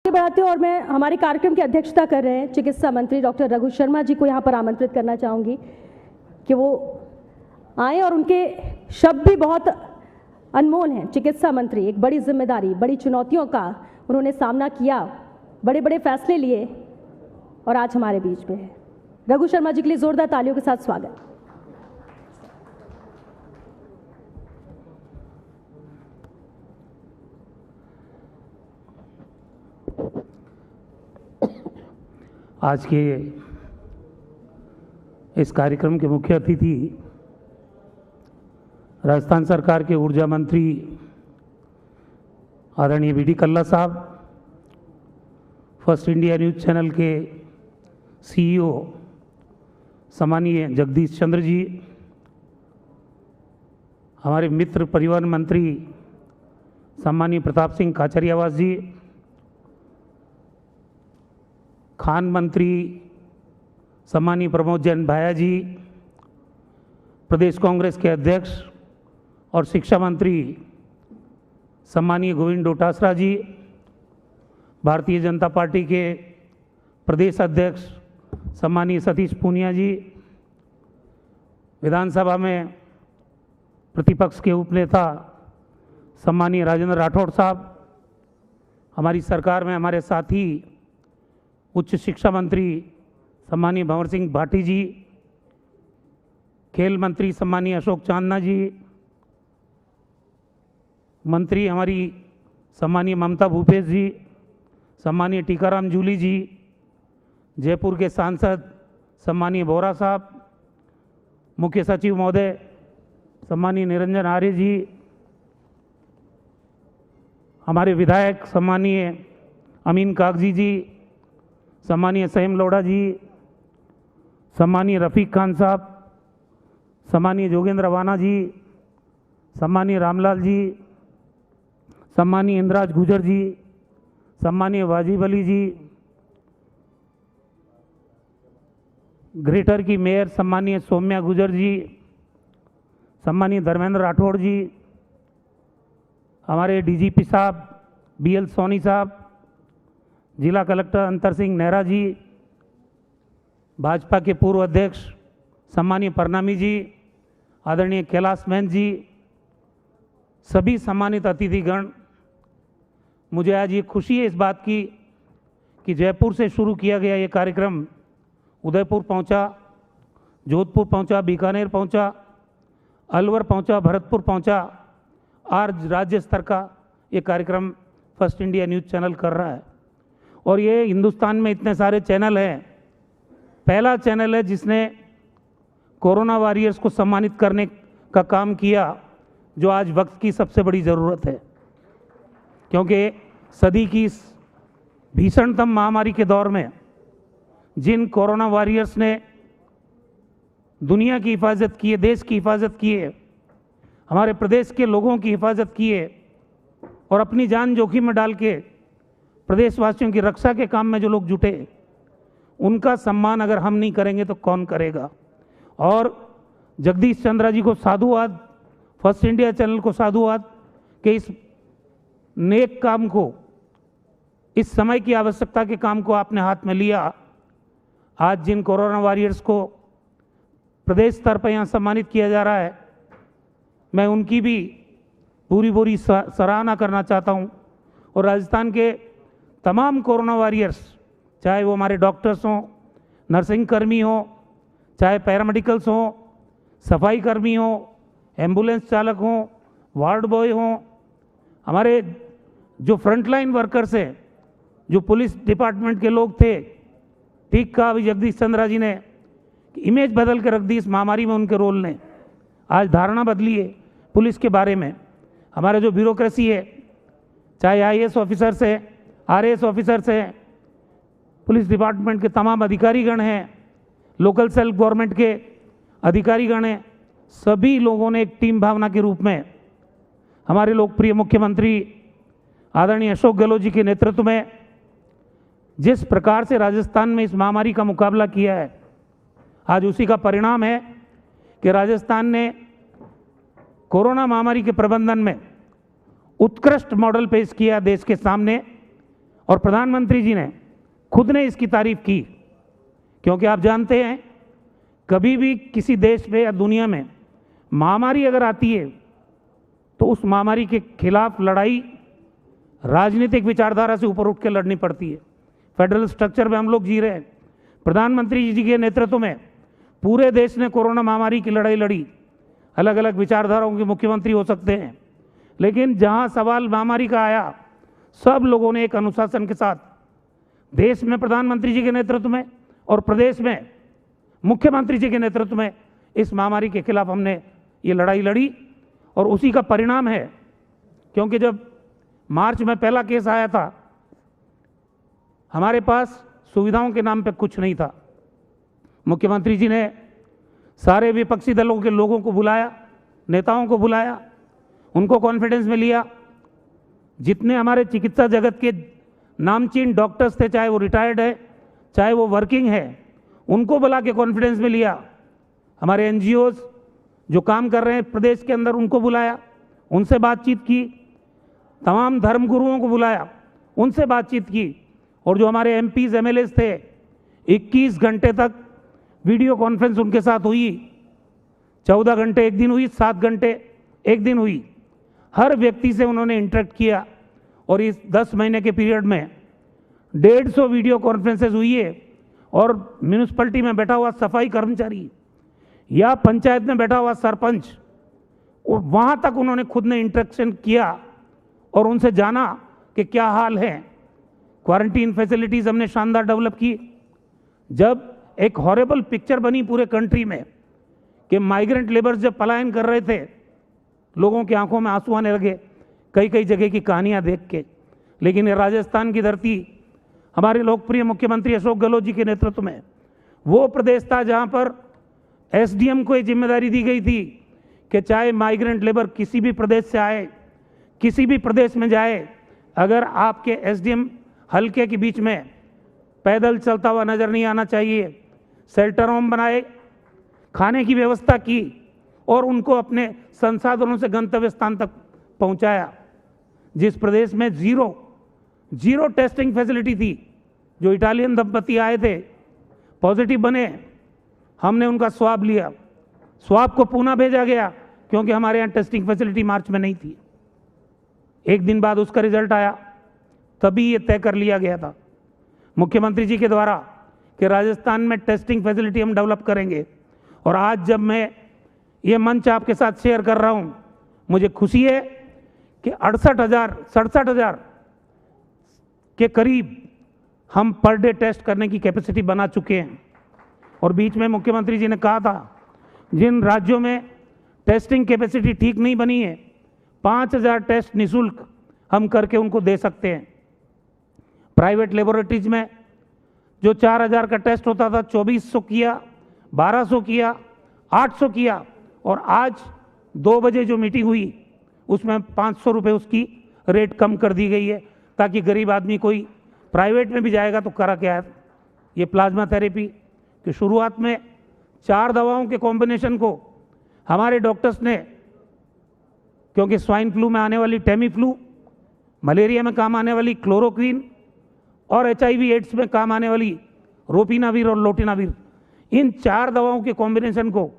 आगे बढ़ाते हुए और मैं हमारे कार्यक्रम की अध्यक्षता कर रहे हैं चिकित्सा मंत्री डॉक्टर रघु शर्मा जी को यहाँ पर आमंत्रित करना चाहूँगी कि वो आए और उनके शब्द भी बहुत अनमोल हैं। चिकित्सा मंत्री, एक बड़ी जिम्मेदारी, बड़ी चुनौतियों का उन्होंने सामना किया, बड़े बड़े फैसले लिए और आज हमारे बीच में है। रघु शर्मा जी के लिए जोरदार तालियों के साथ स्वागत। आज के इस कार्यक्रम के मुख्य अतिथि राजस्थान सरकार के ऊर्जा मंत्री आदरणीय वी डी कल्ला साहब, फर्स्ट इंडिया न्यूज़ चैनल के सीईओ सम्मानीय जगदीश चंद्र जी, हमारे मित्र परिवहन मंत्री सम्मानीय प्रताप सिंह काचरियावास जी, खान मंत्री सम्मानीय प्रमोद जैन भाया जी, प्रदेश कांग्रेस के अध्यक्ष और शिक्षा मंत्री सम्मानीय गोविंद डोटासरा जी, भारतीय जनता पार्टी के प्रदेश अध्यक्ष सम्मानीय सतीश पूनिया जी, विधानसभा में प्रतिपक्ष के उपनेता सम्मानीय राजेंद्र राठौड़ साहब, हमारी सरकार में हमारे साथी उच्च शिक्षा मंत्री सम्मानीय भंवर सिंह भाटी जी, खेल मंत्री सम्मानीय अशोक चांदना जी, मंत्री हमारी सम्मानीय ममता भूपेश जी, सम्मानीय टीकाराम जूली जी, जयपुर के सांसद सम्मानीय बोरा साहब, मुख्य सचिव महोदय सम्मानीय निरंजन आर्य जी, हमारे विधायक सम्मानीय अमीन कागजी जी, सम्मानीय सहीम लोढ़ा जी, सम्मानीय रफ़ीक खान साहब, सम्मानीय जोगेंद्र वाना जी, सम्मानीय रामलाल जी, सम्मानीय इंद्राज गुजर जी, सम्मानीय वाजिब अली जी, ग्रेटर की मेयर सम्मानीय सौम्या गुजर जी, सम्मानीय धर्मेंद्र राठौड़ जी, हमारे डीजीपी साहब बीएल सोनी साहब, जिला कलेक्टर अंतर सिंह नेहरा जी, भाजपा के पूर्व अध्यक्ष सम्मानीय परनामी जी, आदरणीय कैलाश मैन जी, सभी सम्मानित अतिथिगण, मुझे आज ये खुशी है इस बात की कि जयपुर से शुरू किया गया ये कार्यक्रम उदयपुर पहुंचा, जोधपुर पहुंचा, बीकानेर पहुंचा, अलवर पहुंचा, भरतपुर पहुंचा, आज राज्य स्तर का ये कार्यक्रम फर्स्ट इंडिया न्यूज़ चैनल कर रहा है। और ये हिंदुस्तान में इतने सारे चैनल हैं, पहला चैनल है जिसने कोरोना वॉरियर्स को सम्मानित करने का काम किया, जो आज वक्त की सबसे बड़ी ज़रूरत है, क्योंकि सदी की इस भीषणतम महामारी के दौर में जिन कोरोना वॉरियर्स ने दुनिया की हिफाजत की है, देश की हिफाजत की है, हमारे प्रदेश के लोगों की हिफाजत की है और अपनी जान जोखिम में डाल के प्रदेशवासियों की रक्षा के काम में जो लोग जुटे, उनका सम्मान अगर हम नहीं करेंगे तो कौन करेगा। और जगदीश चंद्रा जी को साधुवाद, फर्स्ट इंडिया चैनल को साधुवाद कि इस नेक काम को, इस समय की आवश्यकता के काम को आपने हाथ में लिया। आज जिन कोरोना वॉरियर्स को प्रदेश स्तर पर यहाँ सम्मानित किया जा रहा है, मैं उनकी भी पूरी सराहना करना चाहता हूँ। और राजस्थान के तमाम कोरोना वॉरियर्स, चाहे वो हमारे डॉक्टर्स हों, नर्सिंग कर्मी हों, चाहे पैरामेडिकल्स हों, सफाई कर्मी हों, एम्बुलेंस चालक हों, वार्ड बॉय हों, हमारे जो फ्रंटलाइन वर्कर्स हैं, जो पुलिस डिपार्टमेंट के लोग थे, ठीक कहा अभी जगदीश चंद्रा जी ने, इमेज बदल के रख दी इस महामारी में उनके रोल ने। आज धारणा बदली है पुलिस के बारे में। हमारा जो ब्यूरोक्रेसी है, चाहे आईएएस ऑफिसर्स है, आरएएस ऑफिसर्स हैं, पुलिस डिपार्टमेंट के तमाम अधिकारीगण हैं, लोकल सेल्फ गवर्नमेंट के अधिकारीगण हैं, सभी लोगों ने एक टीम भावना के रूप में हमारे लोकप्रिय मुख्यमंत्री आदरणीय अशोक गहलोत जी के नेतृत्व में जिस प्रकार से राजस्थान में इस महामारी का मुकाबला किया है, आज उसी का परिणाम है कि राजस्थान ने कोरोना महामारी के प्रबंधन में उत्कृष्ट मॉडल पेश किया देश के सामने और प्रधानमंत्री जी ने खुद ने इसकी तारीफ की, क्योंकि आप जानते हैं कभी भी किसी देश में या दुनिया में महामारी अगर आती है तो उस महामारी के खिलाफ लड़ाई राजनीतिक विचारधारा से ऊपर उठ के लड़नी पड़ती है। फेडरल स्ट्रक्चर में हम लोग जी रहे हैं। प्रधानमंत्री जी के नेतृत्व में पूरे देश ने कोरोना महामारी की लड़ाई लड़ी। अलग अलग विचारधाराओं के मुख्यमंत्री हो सकते हैं, लेकिन जहां सवाल महामारी का आया, सब लोगों ने एक अनुशासन के साथ देश में प्रधानमंत्री जी के नेतृत्व में और प्रदेश में मुख्यमंत्री जी के नेतृत्व में इस महामारी के खिलाफ हमने ये लड़ाई लड़ी। और उसी का परिणाम है, क्योंकि जब मार्च में पहला केस आया था, हमारे पास सुविधाओं के नाम पे कुछ नहीं था। मुख्यमंत्री जी ने सारे विपक्षी दलों के लोगों को बुलाया, नेताओं को बुलाया, उनको कॉन्फिडेंस में लिया। जितने हमारे चिकित्सा जगत के नामचीन डॉक्टर्स थे, चाहे वो रिटायर्ड है चाहे वो वर्किंग है, उनको बुला के कॉन्फिडेंस में लिया। हमारे एनजीओज जो काम कर रहे हैं प्रदेश के अंदर, उनको बुलाया, उनसे बातचीत की। तमाम धर्मगुरुओं को बुलाया, उनसे बातचीत की। और जो हमारे एमपीज एमएलएज थे, 21 घंटे तक वीडियो कॉन्फ्रेंस उनके साथ हुई। 14 घंटे एक दिन हुई, 7 घंटे एक दिन हुई। हर व्यक्ति से उन्होंने इंटरेक्ट किया। और इस 10 महीने के पीरियड में 150 वीडियो कॉन्फ्रेंसेज हुई है। और म्यूनिसिपैलिटी में बैठा हुआ सफाई कर्मचारी या पंचायत में बैठा हुआ सरपंच, और वहाँ तक उन्होंने खुद ने इंटरेक्शन किया और उनसे जाना कि क्या हाल है। क्वारंटीन फैसिलिटीज़ हमने शानदार डेवलप की। जब एक हॉरेबल पिक्चर बनी पूरे कंट्री में कि माइग्रेंट लेबर्स जब पलायन कर रहे थे, लोगों की आंखों में आंसू आने लगे कई कई जगह की कहानियां देख के। लेकिन ये राजस्थान की धरती, हमारे लोकप्रिय मुख्यमंत्री अशोक गहलोत जी के नेतृत्व में वो प्रदेश था जहां पर एसडीएम को ये जिम्मेदारी दी गई थी कि चाहे माइग्रेंट लेबर किसी भी प्रदेश से आए, किसी भी प्रदेश में जाए, अगर आपके एसडीएम हल्के के बीच में पैदल चलता हुआ नजर नहीं आना चाहिए। शेल्टर होम बनाए, खाने की व्यवस्था की और उनको अपने संसाधनों से गंतव्य स्थान तक पहुंचाया। जिस प्रदेश में जीरो टेस्टिंग फैसिलिटी थी, जो इटालियन दंपति आए थे, पॉजिटिव बने, हमने उनका स्वाब लिया। स्वाब को पुणे भेजा गया क्योंकि हमारे यहाँ टेस्टिंग फैसिलिटी मार्च में नहीं थी। एक दिन बाद उसका रिजल्ट आया, तभी ये तय कर लिया गया था मुख्यमंत्री जी के द्वारा कि राजस्थान में टेस्टिंग फैसिलिटी हम डेवलप करेंगे। और आज जब मैं ये मंच आपके साथ शेयर कर रहा हूँ, मुझे खुशी है कि 67,000 के करीब हम पर डे टेस्ट करने की कैपेसिटी बना चुके हैं। और बीच में मुख्यमंत्री जी ने कहा था, जिन राज्यों में टेस्टिंग कैपेसिटी ठीक नहीं बनी है, 5,000 टेस्ट निःशुल्क हम करके उनको दे सकते हैं। प्राइवेट लेबोरेटरीज में जो 4,000 का टेस्ट होता था, 2,400 किया, 1,200 किया, 800 किया। और आज 2 बजे जो मीटिंग हुई उसमें 500 रुपये उसकी रेट कम कर दी गई है, ताकि गरीब आदमी कोई प्राइवेट में भी जाएगा तो करा क्या है। ये प्लाज्मा थेरेपी की शुरुआत में 4 दवाओं के कॉम्बिनेशन को हमारे डॉक्टर्स ने, क्योंकि स्वाइन फ्लू में आने वाली टेमीफ्लू, मलेरिया में काम आने वाली क्लोरोक्वीन और HIV एड्स में काम आने वाली रोपिनावीर और लोटिनावीर, इन 4 दवाओं के कॉम्बिनेशन को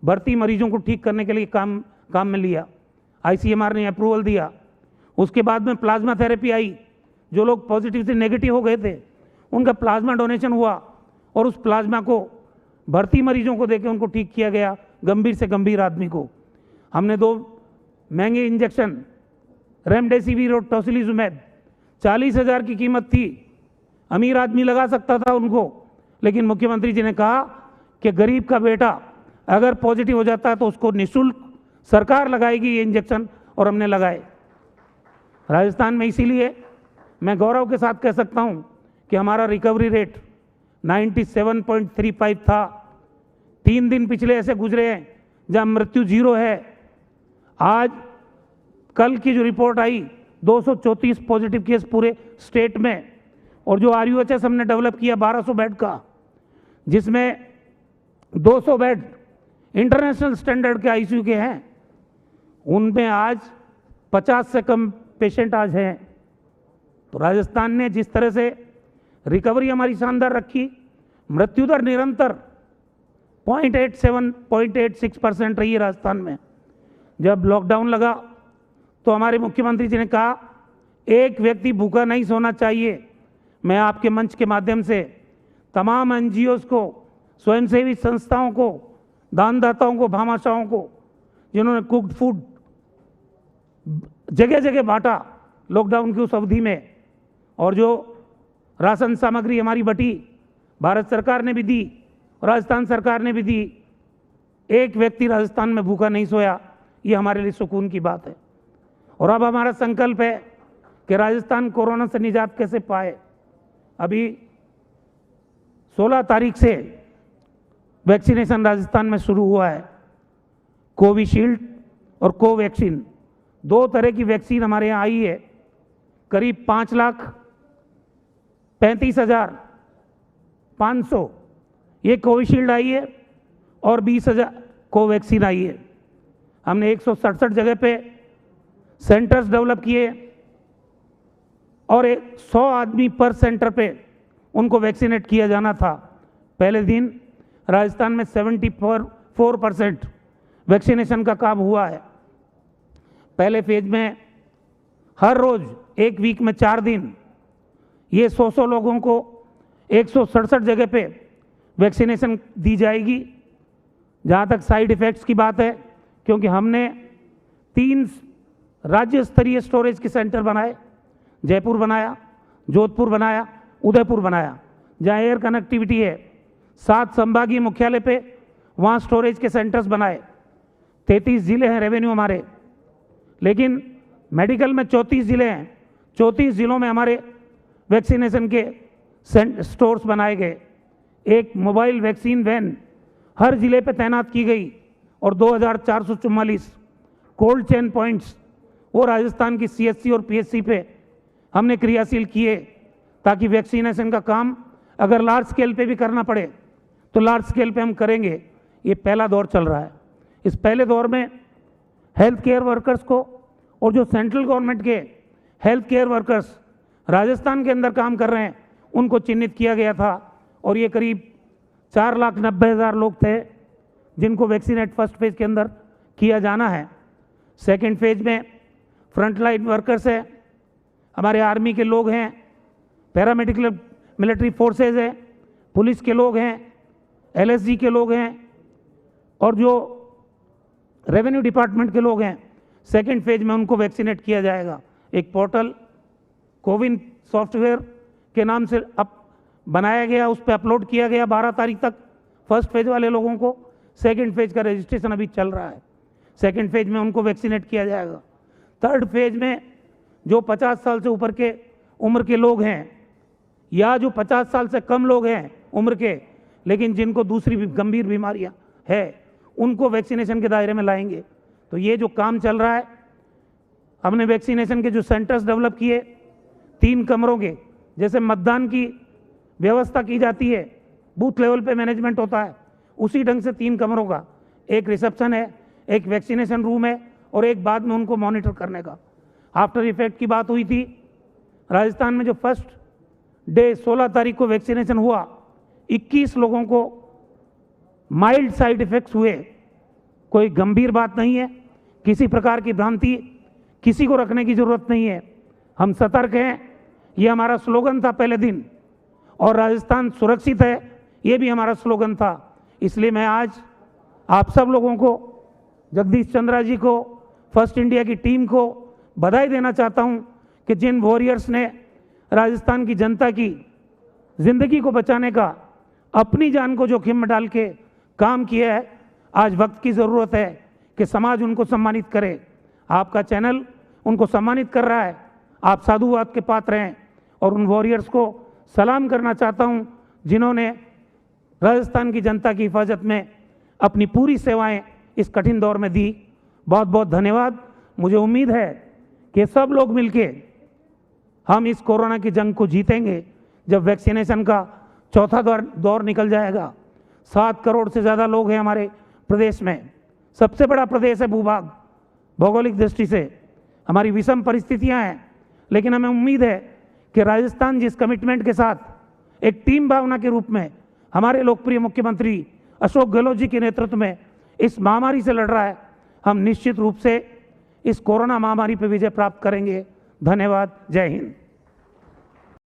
भर्ती मरीजों को ठीक करने के लिए काम में लिया। ICMR ने अप्रूवल दिया। उसके बाद में प्लाज्मा थेरेपी आई। जो लोग पॉजिटिव से नेगेटिव हो गए थे, उनका प्लाज्मा डोनेशन हुआ और उस प्लाज्मा को भर्ती मरीजों को देकर उनको ठीक किया गया, गंभीर से गंभीर आदमी को। हमने 2 महंगे इंजेक्शन रेमडेसिविर और टोसिलिजुमैब, 40,000 की कीमत थी, अमीर आदमी लगा सकता था उनको, लेकिन मुख्यमंत्री जी ने कहा कि गरीब का बेटा अगर पॉजिटिव हो जाता है तो उसको निःशुल्क सरकार लगाएगी ये इंजेक्शन, और हमने लगाए राजस्थान में। इसीलिए मैं गौरव के साथ कह सकता हूं कि हमारा रिकवरी रेट 97.35 था। 3 दिन पिछले ऐसे गुजरे हैं जहां मृत्यु 0 है। आज कल की जो रिपोर्ट आई, 234 पॉजिटिव केस पूरे स्टेट में। और जो RUHS हमने डेवलप किया 1200 बेड का, जिसमें 200 बेड इंटरनेशनल स्टैंडर्ड के ICU के हैं, उनमें आज 50 से कम पेशेंट आज हैं। तो राजस्थान ने जिस तरह से रिकवरी हमारी शानदार रखी, मृत्यु दर निरंतर 0.87 0.86% रही है राजस्थान में। जब लॉकडाउन लगा तो हमारे मुख्यमंत्री जी ने कहा एक व्यक्ति भूखा नहीं सोना चाहिए। मैं आपके मंच के माध्यम से तमाम एनजीओज को, स्वयंसेवी संस्थाओं को, दानदाताओं को, भामाशाहों को, जिन्होंने कुक्ड फूड जगह जगह बांटा लॉकडाउन की उस अवधि में, और जो राशन सामग्री हमारी बटी भारत सरकार ने भी दी, राजस्थान सरकार ने भी दी, एक व्यक्ति राजस्थान में भूखा नहीं सोया। ये हमारे लिए सुकून की बात है। और अब हमारा संकल्प है कि राजस्थान कोरोना से निजात कैसे पाए। अभी 16 तारीख से वैक्सीनेशन राजस्थान में शुरू हुआ है। कोविशील्ड और कोवैक्सीन, 2 तरह की वैक्सीन हमारे यहाँ आई है। करीब 5,35,500 ये कोविशील्ड आई है और 20,000 कोवैक्सीन आई है। हमने 167 जगह पे सेंटर्स डेवलप किए और 100 आदमी पर सेंटर पे उनको वैक्सीनेट किया जाना था। पहले दिन राजस्थान में 74% वैक्सीनेशन का काम हुआ है। पहले फेज में हर रोज एक वीक में 4 दिन ये 100 लोगों को 167 जगह पे वैक्सीनेशन दी जाएगी। जहाँ तक साइड इफ़ेक्ट्स की बात है, क्योंकि हमने 3 राज्य स्तरीय स्टोरेज के सेंटर बनाए, जयपुर बनाया, जोधपुर बनाया, उदयपुर बनाया, जहाँ एयर कनेक्टिविटी है। 7 संभागीय मुख्यालय पे वहाँ स्टोरेज के सेंटर्स बनाए। 33 जिले हैं रेवेन्यू हमारे, लेकिन मेडिकल में 34 जिले हैं। 34 जिलों में हमारे वैक्सीनेशन के स्टोर्स बनाए गए। एक मोबाइल वैक्सीन वैन हर जिले पे तैनात की गई और 2444 कोल्ड चेन पॉइंट्स वो राजस्थान की सीएचसी और पीएचसी पे हमने क्रियाशील किए, ताकि वैक्सीनेशन का काम अगर लार्ज स्केल पे भी करना पड़े तो लार्ज स्केल पे हम करेंगे। ये पहला दौर चल रहा है। इस पहले दौर में हेल्थ केयर वर्कर्स को और जो सेंट्रल गवर्नमेंट के हेल्थ केयर वर्कर्स राजस्थान के अंदर काम कर रहे हैं उनको चिन्हित किया गया था, और ये करीब 4,90,000 लोग थे जिनको वैक्सीनेट फर्स्ट फेज के अंदर किया जाना है। सेकेंड फेज में फ्रंटलाइन वर्कर्स है, हमारे आर्मी के लोग हैं, पैरामेडिकल मिलिट्री फोर्सेज है, पुलिस के लोग हैं, एलएसजी के लोग हैं और जो रेवेन्यू डिपार्टमेंट के लोग हैं। सेकेंड फेज में उनको वैक्सीनेट किया जाएगा। एक पोर्टल कोविन सॉफ्टवेयर के नाम से अब बनाया गया, उस पर अपलोड किया गया 12 तारीख तक फर्स्ट फेज वाले लोगों को। सेकेंड फेज का रजिस्ट्रेशन अभी चल रहा है। सेकेंड फेज में उनको वैक्सीनेट किया जाएगा। थर्ड फेज में जो 50 साल से ऊपर के उम्र के लोग हैं या जो 50 साल से कम लोग हैं उम्र के, लेकिन जिनको दूसरी गंभीर बीमारियां है, उनको वैक्सीनेशन के दायरे में लाएंगे। तो ये जो काम चल रहा है, हमने वैक्सीनेशन के जो सेंटर्स डेवलप किए 3 कमरों के, जैसे मतदान की व्यवस्था की जाती है, बूथ लेवल पे मैनेजमेंट होता है, उसी ढंग से 3 कमरों का, एक रिसेप्शन है, एक वैक्सीनेशन रूम है और एक बाद में उनको मॉनिटर करने का। आफ्टर इफेक्ट की बात हुई थी। राजस्थान में जो फर्स्ट डे 16 तारीख को वैक्सीनेशन हुआ, 21 लोगों को माइल्ड साइड इफेक्ट्स हुए। कोई गंभीर बात नहीं है, किसी प्रकार की भ्रांति किसी को रखने की जरूरत नहीं है। हम सतर्क हैं, ये हमारा स्लोगन था पहले दिन, और राजस्थान सुरक्षित है ये भी हमारा स्लोगन था। इसलिए मैं आज आप सब लोगों को, जगदीश चंद्रा जी को, फर्स्ट इंडिया की टीम को बधाई देना चाहता हूं कि जिन वॉरियर्स ने राजस्थान की जनता की जिंदगी को बचाने का अपनी जान को जोखिम में डाल के काम किया है। आज वक्त की ज़रूरत है कि समाज उनको सम्मानित करे। आपका चैनल उनको सम्मानित कर रहा है। आप साधुवाद के पात्र हैं और उन वॉरियर्स को सलाम करना चाहता हूं जिन्होंने राजस्थान की जनता की हिफाजत में अपनी पूरी सेवाएं इस कठिन दौर में दी। बहुत बहुत धन्यवाद। मुझे उम्मीद है कि सब लोग मिलके हम इस कोरोना की जंग को जीतेंगे। जब वैक्सीनेशन का चौथा दौर निकल जाएगा, 7 करोड़ से ज़्यादा लोग हैं हमारे प्रदेश में, सबसे बड़ा प्रदेश है भूभाग, भौगोलिक दृष्टि से हमारी विषम परिस्थितियां हैं, लेकिन हमें उम्मीद है कि राजस्थान जिस कमिटमेंट के साथ एक टीम भावना के रूप में हमारे लोकप्रिय मुख्यमंत्री अशोक गहलोत जी के नेतृत्व में इस महामारी से लड़ रहा है, हम निश्चित रूप से इस कोरोना महामारी पर विजय प्राप्त करेंगे। धन्यवाद। जय हिंद।